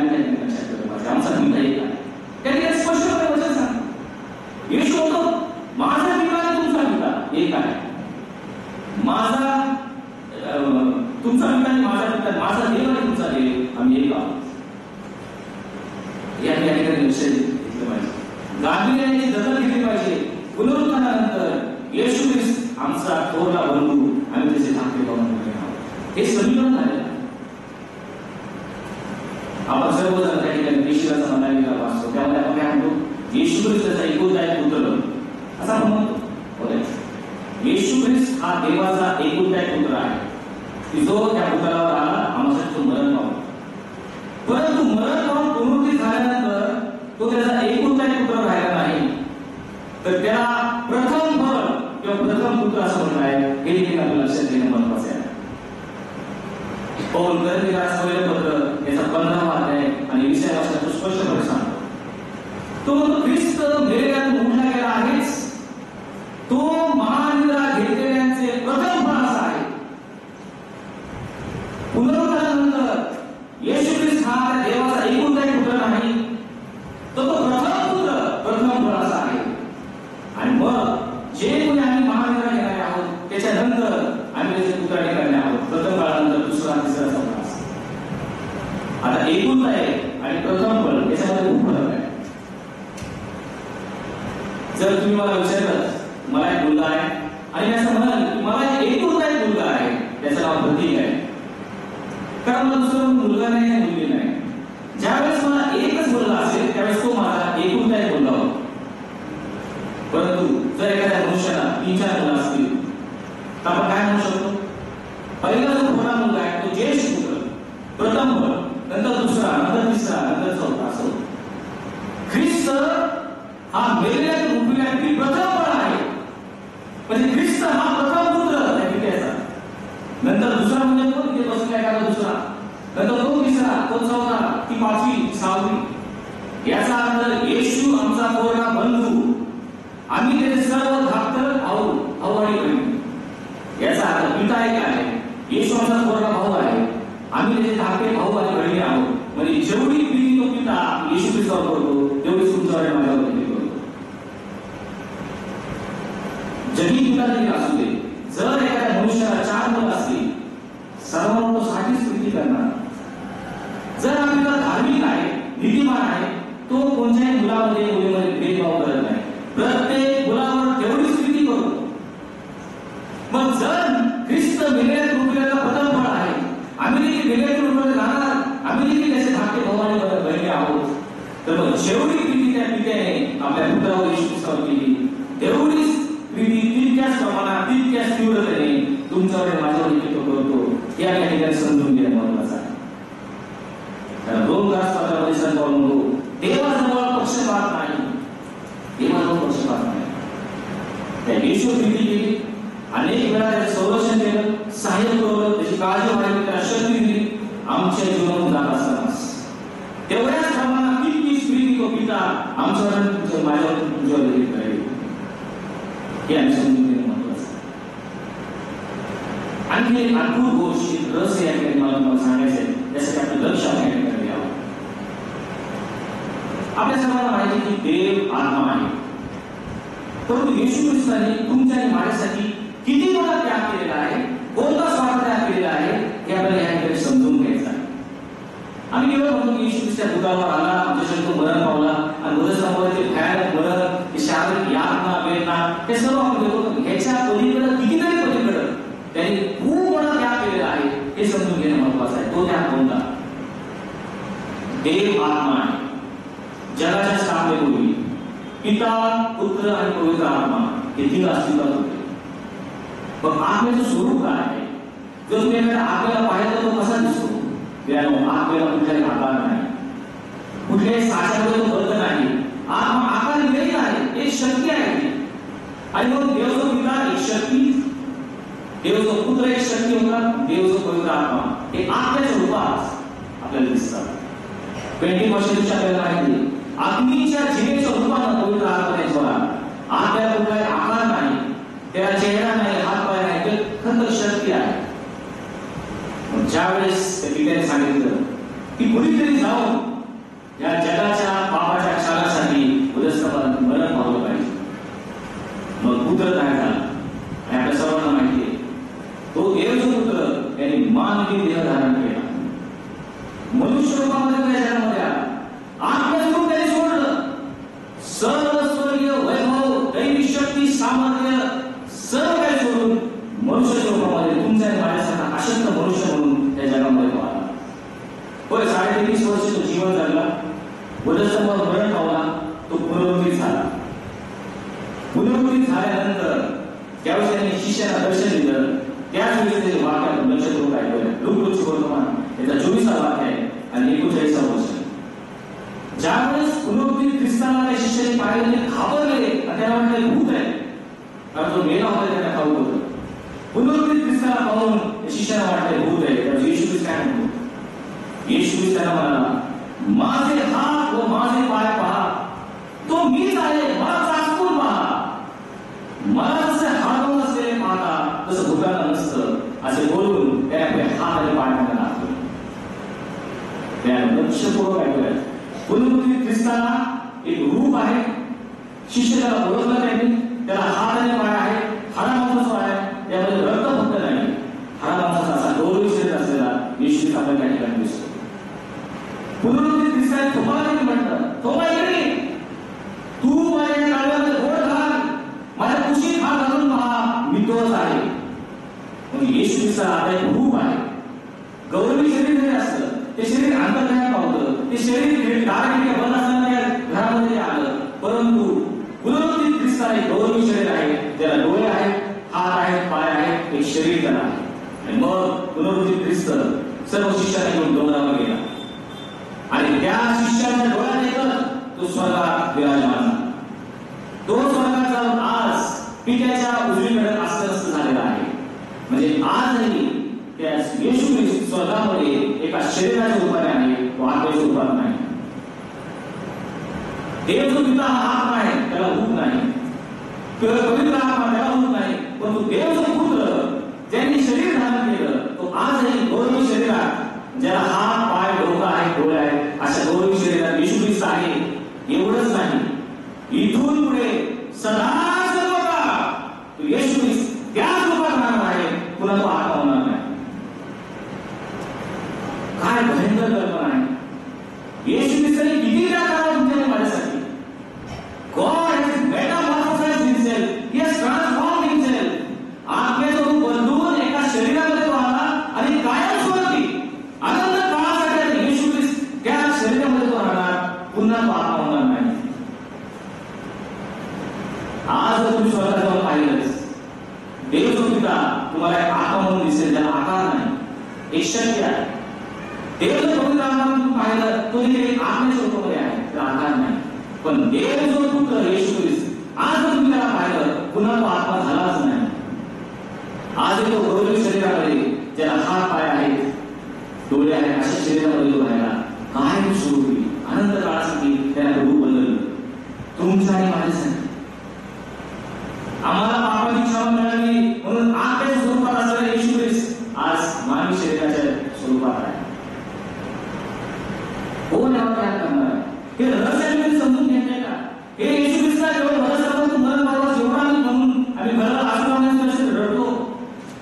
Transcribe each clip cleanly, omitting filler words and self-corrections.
आम्ही त्या ठिकाणी लक्षात ठेवलं पाहिजे. आमचा पिता एक आहे. त्या ठिकाणी स्पष्टपणे वचन सांगतो. येशू म्हणतो माझा पिता आणि तुमचा पिता एक आहे. माझा तुमचा पिता आणि माझा पिता, माझा देव आणि तुमचा देव आम्ही एक आहोत. या ठिकाणी लक्ष घेतलं पाहिजे. गांभीर्याने दखल घेतली पाहिजे. पुनरुत्थानानंतर येशू ख्रिस्त आमचा थोरला बंधू, आम्ही त्याचे धाकटे भाऊ आहोत. हे समीकरण झालं. आपण सर्वजण त्या ठिकाणी ख्रिस्ताचा मनालीला वाचतो. त्यामुळे आपण काय म्हणतो, येशू ख्रिस्ताचा एकुलता एक पुत्र असं आपण म्हणतो. येशू ख्रिस्त हा देवाचा एकुलता एक पुत्र आहे की जो त्या पुतळावर आला, आम्हाला तो मरण पावला. परंतु मरण पावून पुनरुत्थित झाल्यानंतर तो त्याचा एकुलता एक पुत्र राहिला नाही, तर त्याला प्रथम फळ किंवा प्रथम पुत्र असं म्हणत आहे. हे देखील आपल्याला लक्षात घेणं महत्वाचं आहे. पौल कोरिन्थीयांना पहिलं पत्र याचा 15वा अध्याय आणि 20व्या वचनात स्पष्टपणे सांगतो. तो म्हणतो ख्रिस्त मेलेल्यातून उठला गेला आहेच, तो महानिद्रा घेतलेल्यांचे प्रथम फळ असा आहे. पुनरुत्थानानंतर येशू ख्रिस्त हा त्या देवाचा एकुलता एक पुत्र नाही, तो प्रथम पुत्र, प्रथम फळ असा आहे. आणि मग जे कोणी आम्ही महानिद्रा घेणारे आहोत त्याच्यानंतर आम्ही त्याचे पुत्राने करणे आहोत. प्रथम फळानंतर दुसरा, तिसरा, चौथा असा. आता एकुलता एक आणि प्रथम फळ याच्यामध्ये खूप फरक आहे. जर तुम्ही मला विचारलं मला एक मुलगा आहे आणि मी असं म्हणाल की मला एकुलता एक मुलगा आहे, त्याचं नाव प्रतीक आहे, कारण मला दुसरा मुलगा नाही आहे, मुलगी नाही. ज्यावेळेस मला एकच मुलगा असेल त्यावेळेस तो माझा एकुलता एक मुलगा होता. परंतु जर एखाद्या मनुष्याला 3-4 मुलं असतील तर आपण काय म्हणू शकतो, पहिला जो मोठा मुलगा आहे तो ज्येष्ठ पुत्र, प्रथम फळ, नंतर दुसरा, नंतर तिसरा, नंतर चौथा असो. ख्रिस्त हा मेलेल्यातून उठलेल्यातील प्रथम फळ आहे. म्हणजे ख्रिस्त हा प्रथम पुत्र त्या पित्याचा. नंतर दुसरा म्हणजे कोण, तिथे बसलेला एखादा दुसरा, नंतर तो तिसरा, तो चौथा, ती 5वी, 6वी. याचा अर्थ येशू आमचा थोरला बंधू, आम्ही त्याचे सर्व धाकटे भाऊ आणि बहीण. याचा अर्थ पिता एक आहे, येशू आमचा थोरला भाऊ आहे, आम्ही त्याचे धाकटे भाऊ आणि बहिणी आहोत. म्हणजे जेवढी प्रीती तो पिता येशू ख्रिस्तावर करतो तेवढी तुमच्यावर माझ्यावर प्रीती करतो. जगी पिता देखील असू दे, जर एखाद्या मनुष्याला 4 मुलं असतील सर्वांना तो साठीच प्रीती करणार. जर आपल्याला धार्मिक आहे, नीतिमान आहे, तो कोणत्याही मुलामध्ये मुलीमध्ये भेदभाव करत नाही, प्रत्येक मुलावर तेवढीच प्रीती करतो. मग जर ख्रिस्त मेलेल्यातून उठलेला प्रथम फळ आहे, आम्ही देखील मेलेल्यातून उठले जाणार, आम्ही देखील त्याचे धाकटे भाऊ आणि बहिणी आहोत, तर मग जेवढी प्रीती त्या पित्याने आपल्या पुत्रावर येशू ख्रिस्तावर केली तेवढीच प्रीती तितक्याच प्रमाणात, तितक्याच तीव्रतेने तुमच्यावर माझ्यावर देखील तो करतो. या ठिकाणी समजून घेणं महत्वाचं आहे. रोम राष्ट्रामध्ये संत पौल म्हणतो देवाजवळ पक्षपात नाही, देवाजवळ पक्षपात नाही. त्या येशू प्रीती केली, अनेक वेळा त्याचं संरक्षण केलं, सहाय्य केलं, त्याची काळजी वाढली, त्याला शक्ती दिली. आमच्या जीवनातून जात असतानाच तेवढ्याच प्रमाणात तितकीच प्रीती तो पिता आमच्यावर, तुमच्या माझ्यावर, तुमच्यावर देखील करेल. हे आम्ही समजून घेणं महत्वाचं आहे. आणखी एक अद्भुत गोष्ट रस या ठिकाणी मला तुम्हाला सांगायचं आहे, त्यासाठी आपलं लक्ष या ठिकाणी द्यावं. आपल्या सर्वांना माहिती की देव आत्मा आहे, परंतु येशू ख्रिस्ताने तुमच्या आणि माझ्यासाठी किती मोठा त्याग केलेला आहे, कोणता स्वार्थ त्याग केलेला आहे, हे आपल्याला या ठिकाणी समजून घ्यायचं आहे. आम्ही केवळ म्हणतो की येशू ख्रिस्त भूतावर आला, आमच्यासाठी तो मरण पावला आणि मृतसंहाराचे भयानक मरण, हे शारीरिक यातना, वेदना, हे सर्व आपण देतो. ह्याच्या पलीकडे कितीतरी पलीकडे त्यांनी खूप मोठा त्याग केलेला आहे, हे समजून घेणं महत्वाचं आहे. तो त्याग कोणता? देव आत्मा आहे. जगाच्या स्थापनेपूर्वी पिता, पुत्र आणि पवित्र आत्मा हे 3 अस्तित्वात होते. पण आत्म्याचं स्वरूप काय आहे? जर तुम्ही एखाद्या आत्म्याला पाहिलं तो कसा दिसतो? आत्म्याला कुठलाही आकार नाही, कुठल्याही साच्यामध्ये तो बद्ध नाही. आत्मा आकार विरहित आहे, एक शक्ती आहे. आणि मग देव जो पिता एक शक्ती, देव जो पुत्र एक शक्ती होता, देव जो पवित्र आत्मा हे आत्म्याच्या रूपात आपल्याला दिसतात. पेंटिकॉस्टल आपल्याला माहिती अग्नीच्या जिवेच्या रूपानं पवित्र आत्मा त्याच्यावर आत्म्याला कुठलाही आकार नाही, त्याला चेहरा नाही, हात पाय नाही, ते खंत शक्ती आहे. ज्या वेळेस त्या पित्याने सांगितलं की कुणीतरी जाऊन मनुष्य रूपामध्ये त्या जगामध्ये आला, आत्मस्वरूप त्याने सोडलं, सर्व स्वर्गीय वैभव, दैवी शक्ती, सामर्थ्य सर्व काही सोडून मनुष्य रूपामध्ये तुमच्या माझ्यासारखा अशक्त मनुष्य म्हणून त्या जगामध्ये तो आला. होय, 23.5 वर्ष तो जीवन जगला, वधस्तंभावर मरण पावला, तो पुनरुत्थित झाला. पुनरुत्थित झाल्यानंतर त्यावेळेस त्यांनी शिष्याला दर्शन दिलं. त्याच वेळी त्याचे वाक्य लक्ष करून काय केलं, लूक वर्तमान याचा 24वा वाक्य आहे आणि 39वा वचन. ज्यावेळेस पुनरुत्थित ख्रिस्ताला त्या शिष्याने पाहिलं, घाबरले आणि त्याला वाटलं भूत आहे, कारण तो मेला होता त्यांना ठाऊक होतं. पुनरुत्थित ख्रिस्ताला पाहून शिष्याला वाटले भूत आहे. त्यावेळेस येशू ख्रिस्त काय म्हणतो, येशू ख्रिस्त त्याला म्हणाला, माझे हात व माझे पाय पहा, तो मीच आहे, मला चाचपून पहा. मला जसे हात नसलेले पाहता तसं भूताला नसतं, असे बोलून त्याने आपले हात आणि पाय मला दाखवले. त्याने लक्षपूर्वक ऐकलं. पुनरुत्थित ख्रिस्ताला एक रूप आहे, शिष्य त्याला ओळखलं त्यांनी, त्याला हात आणि पाय आहे, हाडामांसाचा आहे, त्यामध्ये रक्त फक्त नाही, हाडामांसाचा असा डोळी शरीर असलेला येशू आपल्या त्या ठिकाणी दिसतो. पुनरुत्थित ख्रिस्ताने तुम्हाला म्हटलं, थोमा इकडे, तू माझ्या काळामध्ये गोड घाल, माझ्या कुशीत हात घालून पहा, मी तोच आहे. म्हणजे येशू ख्रिस्त आता एक रूप आहे. गौरवी शरीर जरी असलं, ते शरीर अंतर्ज्ञान पावतं, ते शरीर दारखिडक्या बंद असताना घरामध्ये आलं, परंतु पुनरुत्थित ख्रिस्ताने गौरवी शरीर आहे, त्याला डोळे आहेत, हात आहेत, पाय आहेत, एक शरीर त्याला आहे. आणि मग पुनरुत्थित ख्रिस्त सर्व शिष्याने घेऊन डोंगरावर गेला आणि त्या शिष्याच्या डोळ्यात एकच तो स्वर्गात विराजमान झाला. तो स्वर्गात जाऊन आज पित्याच्या उजवीकडे अस्वस्थ झालेला आहे. म्हणजे आजही त्या येशू ख्रिस्त स्वर्गामध्ये एका शरीराच्या रूपाने आहे, तो आत्म्याच्या रूपात नाही. देव जो पिता हा आत्मा आहे, त्याला भूत नाही, पवित्र आत्मा त्याला भूत नाही, परंतु देव जो पुत्र ज्यांनी शरीर धारण केलं, तो आजही गौरवी शरीरात, ज्याला हात पाय डोका आहे, डोळे आहेत, अशा गौरवी शरीरात येशू ख्रिस्त आहे. एवढंच नाही, इथून पुढे सदा तो येशू ख्रिस्त त्याच रूपात राहणार आहे, पुन्हा तो आत्मा होणार नाही. काय भयंकर कल्पना आहे. येशू ख्रिस्ताने किती त्याग करावा तुमच्या माझ्यासाठी. God has metamorphosized himself, he has transformed himself. आत्म्याचं रूप बदलून एका शरीरामध्ये तो आला आणि कायमस्वरूपी अनंत काळासाठी येशू ख्रिस्त त्या शरीरामध्ये तो राहणार, पुन्हा तो आत्मा होणार नाही. आज जर तुम्ही स्वतः जाऊन पाहिलंच, देव जो पिता तुम्हाला एक आत्मा म्हणून दिसेल, ज्याला आकार नाही, एक शक्ती आहे. देव जो पवित्र आत्मा तुम्ही पाहिलं, तो देखील आत्म्याच्या रूपामध्ये आहे, त्याला आकार नाही. पण देव जो पुत्र येशू ख्रिस्त, आज जर तुम्ही त्याला पाहिलं, पुन्हा तो आत्मा झालाच नाही. आज तो गौरवी शरीरामध्ये, ज्याला हात पाय आहेत, डोळे आहेत, अशा शरीरामध्ये तो राहिला. काय स्वरूपी अनंत काळासाठी त्याला रूप बदललं, तुमच्या आणि माझ्यासाठी. आम्हाला पापाची क्षमा मिळाली म्हणून आत्म्याच्या स्वरूपात असलेला येशू ख्रिस्त आज मानवी शरीराच्या स्वरूपात आहे. कोण यावर काय करणार आहे? हे रहस्याने समजून घेतले का? हे येशू ख्रिस्ता केवळ भरसावरून मरण पावला जेवढा म्हणून आम्ही घराला आशीर्वादाने रडतो,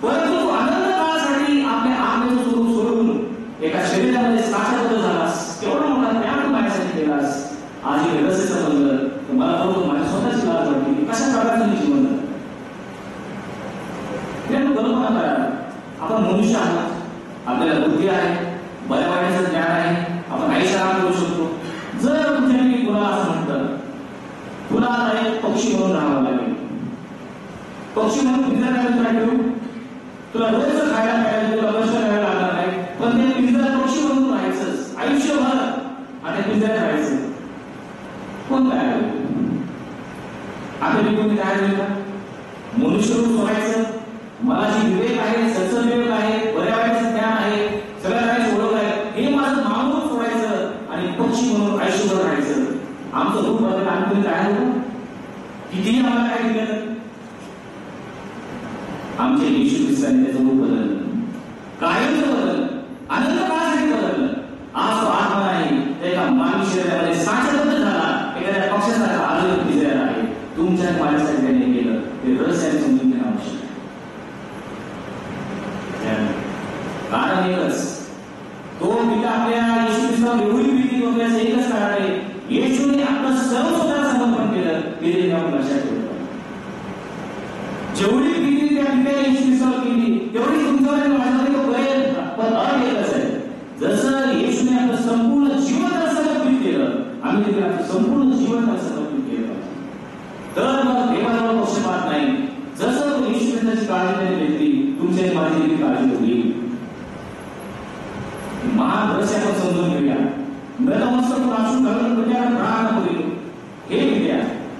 परंतु अनंत काळासाठी आपल्या आत्म्याचं स्वरूप सोडून एका शरीरामध्ये साक्षात झालास, केवढा मोठा त्याग माझ्यासाठी केलास. आज हे रहस्य समजलं तर मला बरोबर माझ्या स्वतःची लाज वाटली की कशा प्रकारचं मी जीवन जगतो. कल्पना करा, आपण मनुष्य आहोत, आपल्याला बुद्धी आहे, बऱ्या वाईटाचं ज्ञान आहे, आपण आयुष्य आराम करू शकतो. जर तुमच्या तुला असं म्हणतं, तुला आता एक पक्षी म्हणून राहावं लागेल, पक्षी म्हणून पिंजऱ्यात ठेवू, तुला रोज खायला मिळालं, तुला वर्ष राहायला लागणार नाही, पण ते पिंजऱ्यात पक्षी म्हणून राहायचंच आयुष्यभर आणि पिंजऱ्यात राहायचं. कोण काय आता तुम्ही काय होईल का? मनुष्य रूप सोडायचं, मला जी विवेक आहे, सत्संग विवेक आहे, बऱ्या वाईटाचं ज्ञान आहे, सगळ्या काही ओळख आहे, हे माझं मानून सोडायचं आणि पक्षी म्हणून आयुष्यभर राहायचं. आमचं रूप बदल आम्ही तुम्ही काय होतं, कितीही आम्हाला काय दिलं, आमच्या येशू ख्रिस्ताने त्याचं रूप बदललं, कायमचं बदललं, अनंत काळासाठी बदललं. आज तो आत्मा नाही, त्या एका मानवी शरीरामध्ये साक्षात झाला, एखाद्या पक्षासारखा आरोग्य पिंजऱ्यात आहे. तुमच्या माझ्यासाठी त्याने केलं, ते रहस्याने समजून घेणं आवश्यक आहे. कारण एकच, तो पिता आपल्या ख्रिस्तावर एवढी प्रीती होण्याचं एकच कारण आहे, येशूने आपलं सर्व स्वतःला समर्पण केलं. हे आपण लक्षात ठेवलं. जेवढी प्रीती त्या पित्याने येशू ख्रिस्तावर केली तेवढी तुमच्यावर आणि माझ्यावर करेल. पण अर्थ एकच आहे, जसं येशूने आपलं संपूर्ण जीवन समर्पित केलं, आम्ही देखील आपलं संपूर्ण जीवन समर्पित केलं. तर मग देवाजवळ पक्षपात नाही. जसं येशू ख्रिस्ताची काळजी त्याने घेतली, तुमच्या आणि माझी देखील काळजी होईल. महान रहस्य आपण समजून घेऊया. नतमस्तक पासून घालून प्रचार प्रार्थना करू. हे विद्या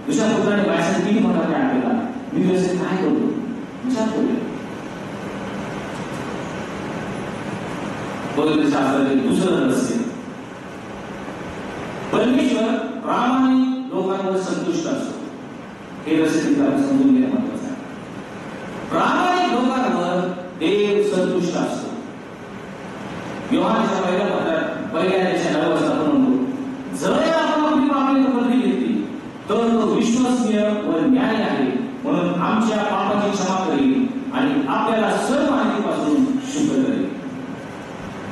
तुझ्या पुत्राने माझ्यासाठी किती मोठा त्याग केला, मी तुझ्यासाठी काय करतो विचार करूया. पवित्र शास्त्राचे दुसरं रहस्य, परमेश्वर प्रामाणिक लोकांवर संतुष्ट असतो. हे रहस्य आपण समजून घेणं महत्त्वाचं आहे. प्रामाणिक लोकांवर देव संतुष्ट असतो. योहानच्या पहिल्या पत्रात पहिल्या अध्यायाच्या 9 वचनात आपण म्हणतो, जर आपण आपली पापे बदली घेतली तर तो विश्वसनीय व न्यायी आहे, म्हणून आमच्या पापाची क्षमा करेल आणि आपल्याला सर्व हानीपासून शुद्ध करेल.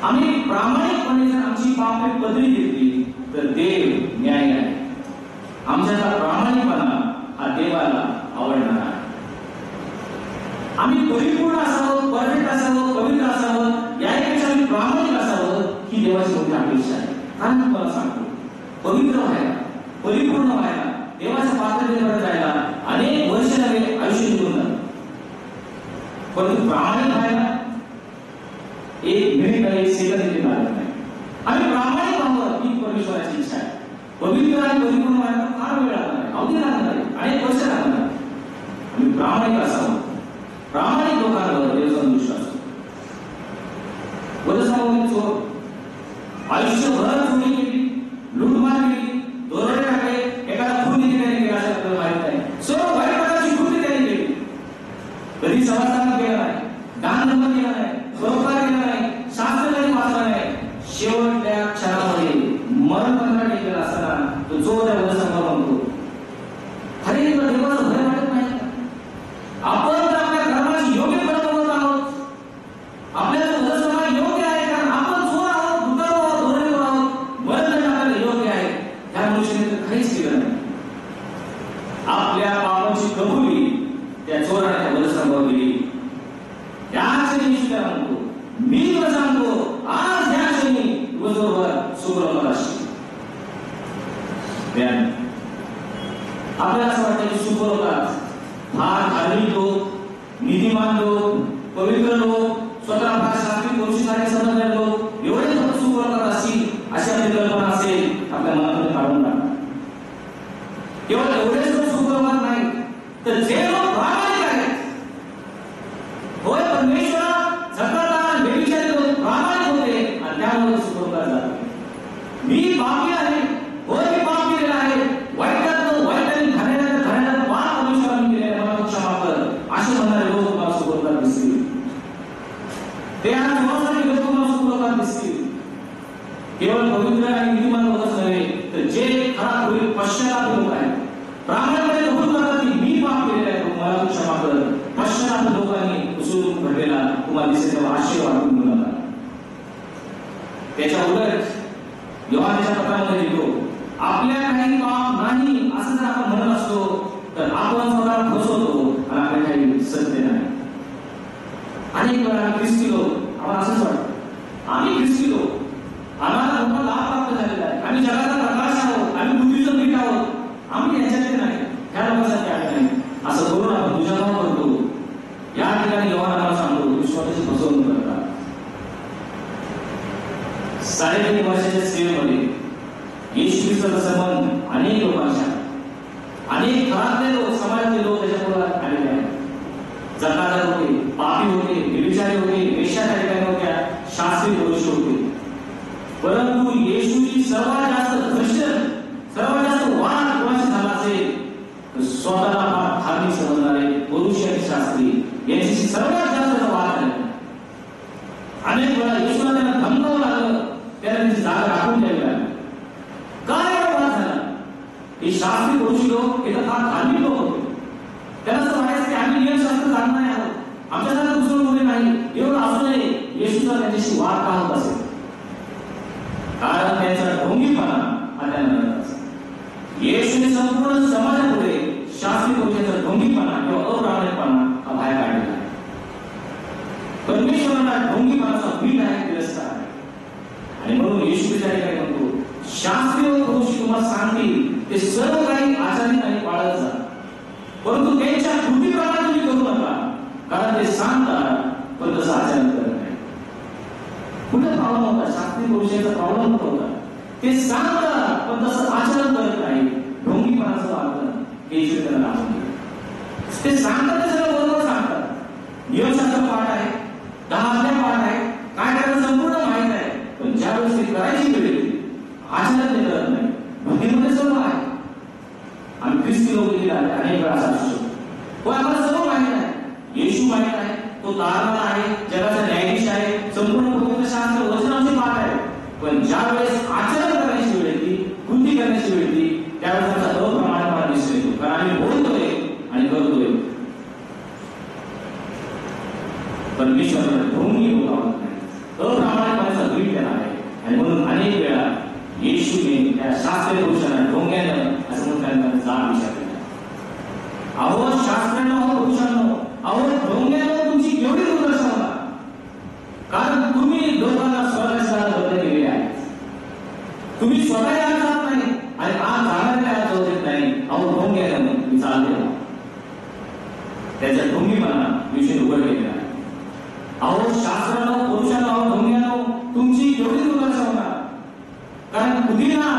आम्ही प्रामाणिकपणे जर आमची पापे बदली घेतली तर देव न्यायी आहे. आमचा प्रामाणिकपणा हा देवाला आवडणार आहे. आम्ही परिपूर्ण असावं, परफेक्ट असावं, पवित्र असावं, यापेक्षा आम्ही प्रामाणिक असावं ही देवाची मोठी अपेक्षा आहे. कारण तुम्हाला सांगतो, पवित्र व्हायला, परिपूर्ण व्हायला, देवाच्या पात्रतेवर जायला अनेक वर्ष लागले, आयुष्य निघून जातं. परंतु प्रामाणिक व्हायला एक मिनिट एक सेकंद देखील लागत नाही. आम्ही प्रामाणिक व्हावं ही परमेश्वराची इच्छा आहे. पवित्र आणि परिपूर्ण व्हायला फार वेळ लागणार आहे, अवधी लागणार आहे, अनेक वर्ष लागणार आहे. आम्ही प्रामाणिक असावं. प्रामाणिक लोकांवर देव संतुष्ट असतो. आयुष्यभर चोरी केली, लूटमार केली, दोरडे टाकले, एखादा खून देखील त्याने केला असं आपल्याला माहित नाही. सर्व वाईट प्रकारची कृती त्याने केली. कधी समाजकारण केलं नाही, दान धर्म केला नाही, परोपकार केला नाही, शास्त्र कधी वाचला नाही. शेवटच्या क्षणामध्ये मरण पंधरा टेकलेला असताना तो जो त्या वधसंभावर म्हणतो, अरे तुला देवाचं भय वाटत नाही का? आपण तर आपल्या धर्माची योग्य फळं बघत आहोत. आपल्याला वधसंभार योग्य आहे, कारण आपण चोर आहोत, दुकान आहोत, धोरणीवर आहोत, मरण आपल्याला योग्य आहे. त्या मनुष्याने तर काहीच केलं नाही. आपल्या पापाची कबुली त्या चोराने त्या वधसंभावर दिली. त्याच दिवशी त्याला म्हणतो, मी तुला सांगतो, आज या क्षणी दिवसभर सुखरूप राहशील. आपल्याला असं वाटतं की सुखरूपात फार धार्मिक लोक, नीतिमान लोक, पवित्र लोक, स्वतः फार शास्त्रीय पुरुषाने समजणारे लोक एवढे फक्त सुखरूपात असतील अशी आपली कल्पना असेल आपल्या मनातून काढून टाका. केवळ एवढेच लोक सुखरूपात नाही, तर जे लोक प्रामाणिक आहेत, होय परमेश्वर झकात व्यभिचारी लोक प्रामाणिक होते आणि त्यामुळे सुखरूपात जाते. मी पापी आहे, होय मी पाप केलेला आहे, वाईटात वाईट आणि घाण्यात पाप परमेश्वराने केलेला आहे, मला क्षमा कर असे म्हणणारे लोक तुम्हाला सुखरूपात दिसतील. ते आज समाजाने लोक तुम्हाला सुखरूपात दिसतील. केवळ पवित्र आणि नीतिमान लोकच नव्हे, तर जे खरा होईल पश्चाताप लोक आहेत, प्रामाणिकपणे कबूल करतात की मी पाप केलेला आहे, मला क्षमा कर. पश्चाताप लोकांनी उसळून घडलेला तुम्हाला दिसेल तेव्हा आशीर्वाद वाटून मिळाला. त्याच्या उलट योहानच्या पत्रामध्ये लिहितो, आपल्या काही पाप नाही असं जर आपण म्हणत असतो तर आपण स्वतःला फसवतो आणि आपल्या काही सत्य नाही. अनेक वेळा आम्ही ख्रिस्ती लोक, आम्हाला असंच वाटतं आम्ही ख्रिस्ती लोक, आम्हाला मोठा लाभ प्राप्त झालेला आहे, आम्ही जगाचा प्रकाश आहोत, आम्ही बुद्धीचं पीठ आहोत, आम्ही याच्यातले नाही, ह्या लोकांसाठी आम्ही नाही असं करून आपण दुजाभाव करतो. या ठिकाणी योहान आम्हाला सांगतो तुम्ही स्वतःची फसवणूक करता. 3.5 वर्षाच्या सेवेमध्ये येशू ख्रिस्ताचा संबंध अनेक लोकांच्या, अनेक घरातले लोक, समाजातले लोक त्याच्यापुढे आलेले आहेत. जकादार होते, पापी होते, व्यभिचारी होते, वेश्याधारिणी होत्या, शास्त्री पुरुष होते. परंतु येशूची सर्वात जास्त घर्षण, सर्वात जास्त वाद कोणाशी झाला असेल तर स्वतःला धार्मिक समजणारे पुरुष आणि शास्त्री यांच्याशी सर्वात जास्त वाद झाला. अनेक वेळा येशूला त्यांना धमकावं लागलं, त्यांना त्यांची जागा राखून द्यावी लागली. काय वाद झाला? हे शास्त्री पुरुष लोक हे तर फार धार्मिक लोक होते. त्यांना असं वाटायचं की आम्ही नियमशास्त्र जाणणार आहोत, आमच्यासारखं दुसरं कोणी नाही. एवढं असू नये येशूचा त्यांच्याशी वाद का होत असेल? कारण त्यांचा ढोंगीपणा हा त्यांना नव्हता. येशूने संपूर्ण समाजापुढे शास्त्री पुरुषाचा ढोंगीपणा किंवा अप्रामाणिकपणा हा बाहेर काढलेला आहे. परमेश्वराला ढोंगीपणाचा भीत आहे, तिरस्कार आहे. आणि म्हणून येशू विचार काय म्हणतो, शास्त्री व पुरुष तुम्हाला सांगतील ते सर्व काही आचरित आणि पाळत जा, परंतु त्यांच्या कृतीप्रमाणे तुम्ही करू नका, कारण ते सांगतात पण तसं आचरण करत नाही. कुठे प्रॉब्लेम होता? शास्त्री पुरुषाचा प्रॉब्लेम होता. ते सांगतात पण तसं आचरण करत नाही. ढोंगीपणाचं वागणं हे येशू त्यांना दाखवून दिलं. ते सांगतात ते सगळं बरोबर सांगतात, नियमशास्त्र पाठ आहे, 10 आज्ञा पाठ आहे, काय करायचं संपूर्ण माहित आहे, पण ज्यावेळेस ते करायची वेळ येते आचरण ते करत नाही. भक्तीमध्ये सर्व आहे. आम्ही ख्रिस्ती लोक देखील अनेक वेळा असू शकतो, पण आम्हाला सर्व माहित आहे. येशू माहित आहे, तो तारणारा आहे, जगाचा न्यायाधीश आहे, संपूर्ण पवित्र शास्त्र वचनांचे पाठ आहे. पण ज्यावेळेस आचरण करण्याची वेळ येते, कृती करण्याची वेळ येते, त्यावेळेस आमचा अप्रमाणपणा दिसून येतो. कारण आम्ही बोलतोय आणि करतोय, परमेश्वराला ढोंगी होत आवडत नाही. अप्रामाणिकपणाचा भीत त्याला आहे. आणि म्हणून अनेक वेळा येशूने त्या शास्त्रीय पुरुषांना ढोंग्यानं असं म्हणून त्यांना जाब विचार केला. अहो शास्त्रांनो, अहो पुरुषांनो, अहो ढोंग्यानं तुमची केवढी दुर्दशा होता, कारण तुम्ही लोकांना स्वर्गाच्या बदल केले आहे. तुम्ही स्वतः यात जात नाही आणि आज जाणाऱ्या यात जाऊ देत नाही. अहो ढोंग्यानं तुम्ही चालले, त्याच्या ढोंगीपणा विषय उघड केलेला आहे. अहो शास्त्रांनो, पुरुषांनो, अहो ढोंग्यानो, तुमची केवढी दुर्दशा होणार, कारण बुद्धीना